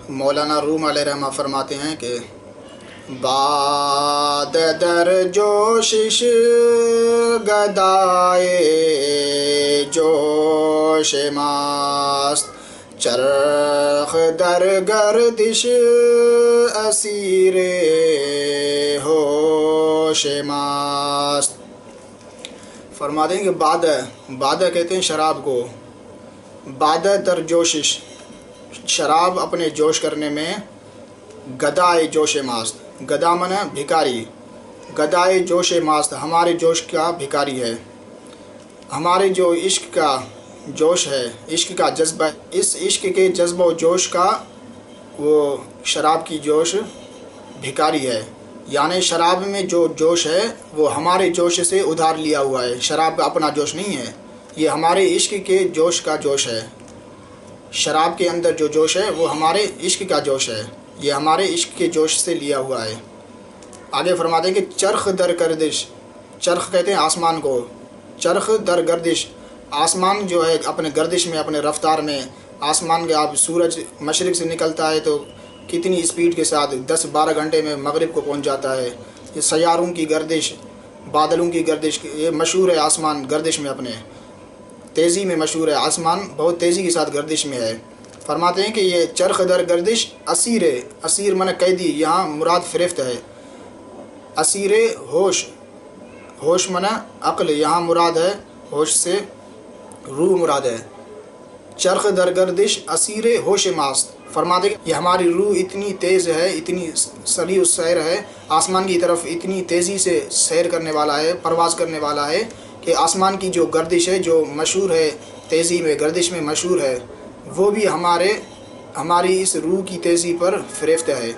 مولانا روم علیہ رحمہ فرماتے ہیں کہ باد در جوشش گدائے جوش ماست، چرخ در گردش اسیر ہوش ماست۔ فرماتے ہیں کہ بادہ کہتے ہیں شراب کو، بادہ در جوشش، شراب اپنے جوش کرنے میں، گدائے جوش ماست، گدا منا بھکاری، گدائے جوش ماست ہمارے جوش کا بھکاری ہے۔ ہمارے جو عشق کا جوش ہے، عشق کا جذبہ، اس عشق کے جذبہ و جوش کا وہ شراب کی جوش بھکاری ہے، یعنی شراب میں جو جوش ہے وہ ہمارے جوش سے ادھار لیا ہوا ہے، شراب کا اپنا جوش نہیں ہے، یہ ہمارے عشق کے جوش کا جوش ہے۔ شراب کے اندر جو جوش ہے وہ ہمارے عشق کا جوش ہے، یہ ہمارے عشق کے جوش سے لیا ہوا ہے۔ آگے فرماتے ہیں کہ چرخ در گردش، چرخ کہتے ہیں آسمان کو، چرخ در گردش، آسمان جو ہے اپنے گردش میں، اپنے رفتار میں، آسمان کے آپ سورج مشرق سے نکلتا ہے تو کتنی اسپیڈ کے ساتھ 10-12 گھنٹے میں مغرب کو پہنچ جاتا ہے۔ یہ سیاروں کی گردش، بادلوں کی گردش، یہ مشہور ہے آسمان گردش میں، اپنے تیزی میں مشہور ہے، آسمان بہت تیزی کے ساتھ گردش میں ہے۔ فرماتے ہیں کہ یہ چرخ در گردش اسیر ہے، اسیر من قیدی، یہاں مراد فریفت ہے، اسیر ہوش، ہوش من عقل، یہاں مراد ہے ہوش سے روح مراد ہے۔ چرخ در گردش اسیر ہوش ماست، فرماتے ہیں کہ یہ ہماری روح اتنی تیز ہے، اتنی سریع السیر ہے، آسمان کی طرف اتنی تیزی سے سیر کرنے والا ہے، پرواز کرنے والا ہے کہ آسمان کی جو گردش ہے، جو مشہور ہے تیزی میں، گردش میں مشہور ہے، وہ بھی ہماری اس روح کی تیزی پر فریفت ہے۔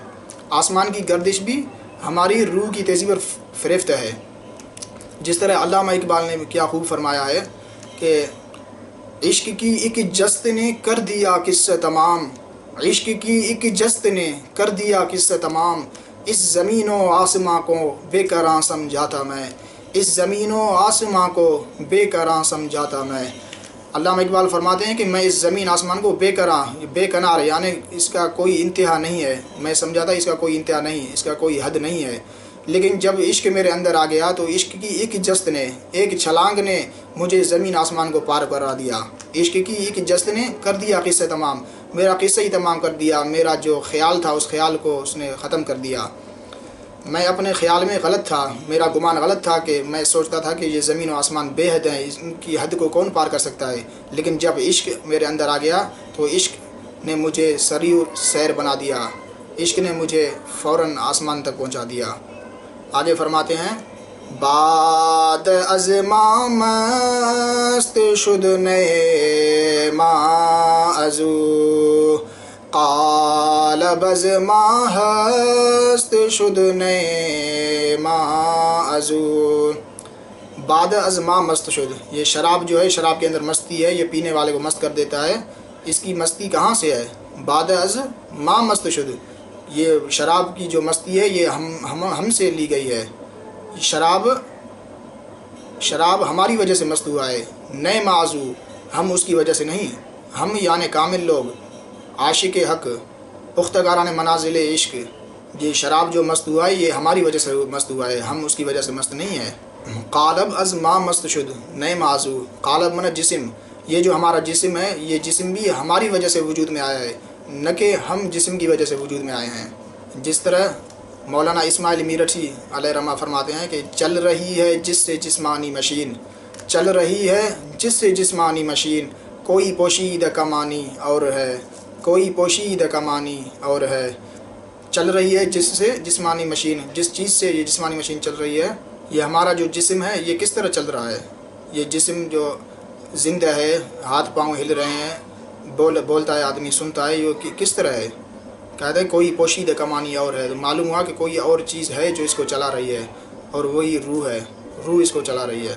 آسمان کی گردش بھی ہماری روح کی تیزی پر فریفت ہے۔ جس طرح علامہ اقبال نے کیا خوب فرمایا ہے کہ عشق کی ایک جست نے کر دیا قصہ تمام، عشق کی ایک جست نے کر دیا قصہ تمام، اس زمین و آسماں کو بے قراں سمجھاتا میں، اس زمین و آسماں کو بے قراں سمجھاتا میں۔ علامہ اقبال فرماتے ہیں کہ میں اس زمین آسمان کو بے قراں، بے کنار، یعنی اس کا کوئی انتہا نہیں ہے، میں سمجھاتا اس کا کوئی انتہا نہیں، اس کا کوئی حد نہیں ہے، لیکن جب عشق میرے اندر آ گیا تو عشق کی ایک جست نے، ایک چھلانگ نے مجھے زمین آسمان کو پار کرا دیا، عشق کی ایک جست نے کر دیا قصہ تمام، میرا قصہ ہی تمام کر دیا، میرا جو خیال تھا اس خیال کو اس نے ختم کر دیا۔ میں اپنے خیال میں غلط تھا، میرا گمان غلط تھا کہ میں سوچتا تھا کہ یہ زمین و آسمان بے حد ہیں، ان کی حد کو کون پار کر سکتا ہے، لیکن جب عشق میرے اندر آ گیا تو عشق نے مجھے سریع سیر بنا دیا، عشق نے مجھے فوراً آسمان تک پہنچا دیا۔ آگے فرماتے ہیں بعد از ما مست شد نئے ما ازو، قالب از ما ہست شد نئے ما ازو۔ بعد از ما مست شد، یہ شراب جو ہے، شراب کے اندر مستی ہے، یہ پینے والے کو مست کر دیتا ہے۔ اس کی مستی کہاں سے ہے؟ بعد از ما مست شد، یہ شراب کی جو مستی ہے یہ ہم سے لی گئی ہے۔ شراب ہماری وجہ سے مست ہوا ہے، نئے معذو، ہم اس کی وجہ سے نہیں، ہم یعنی کامل لوگ، عاشق حق، پختگاران منازل عشق، یہ شراب جو مست ہوا ہے یہ ہماری وجہ سے مست ہوا ہے، ہم اس کی وجہ سے مست نہیں ہے۔ قالب از ما مست شد نئے معذو، قالب من جسم، یہ جو ہمارا جسم ہے یہ جسم بھی ہماری وجہ سے وجود میں آیا ہے، نہ کہ ہم جسم کی وجہ سے وجود میں آئے ہیں۔ جس طرح مولانا اسماعیل میرٹھی علیہ رحمہ فرماتے ہیں کہ چل رہی ہے جس سے جسمانی مشین، چل رہی ہے جس سے جسمانی مشین، کوئی پوشیدہ کمانی اور ہے، کوئی پوشیدہ کمانی اور ہے۔ چل رہی ہے جس سے جسمانی مشین، جس چیز سے یہ جسمانی مشین چل رہی ہے، یہ ہمارا جو جسم ہے یہ کس طرح چل رہا ہے، یہ جسم جو زندہ ہے، ہاتھ پاؤں ہل رہے ہیں، بولتا ہے آدمی، سنتا ہے، یہ کس طرح ہے؟ کہتے ہیں کوئی پوشیدہ کمانی اور ہے، تو معلوم ہوا کہ کوئی اور چیز ہے جو اس کو چلا رہی ہے، اور وہی روح ہے، روح اس کو چلا رہی ہے۔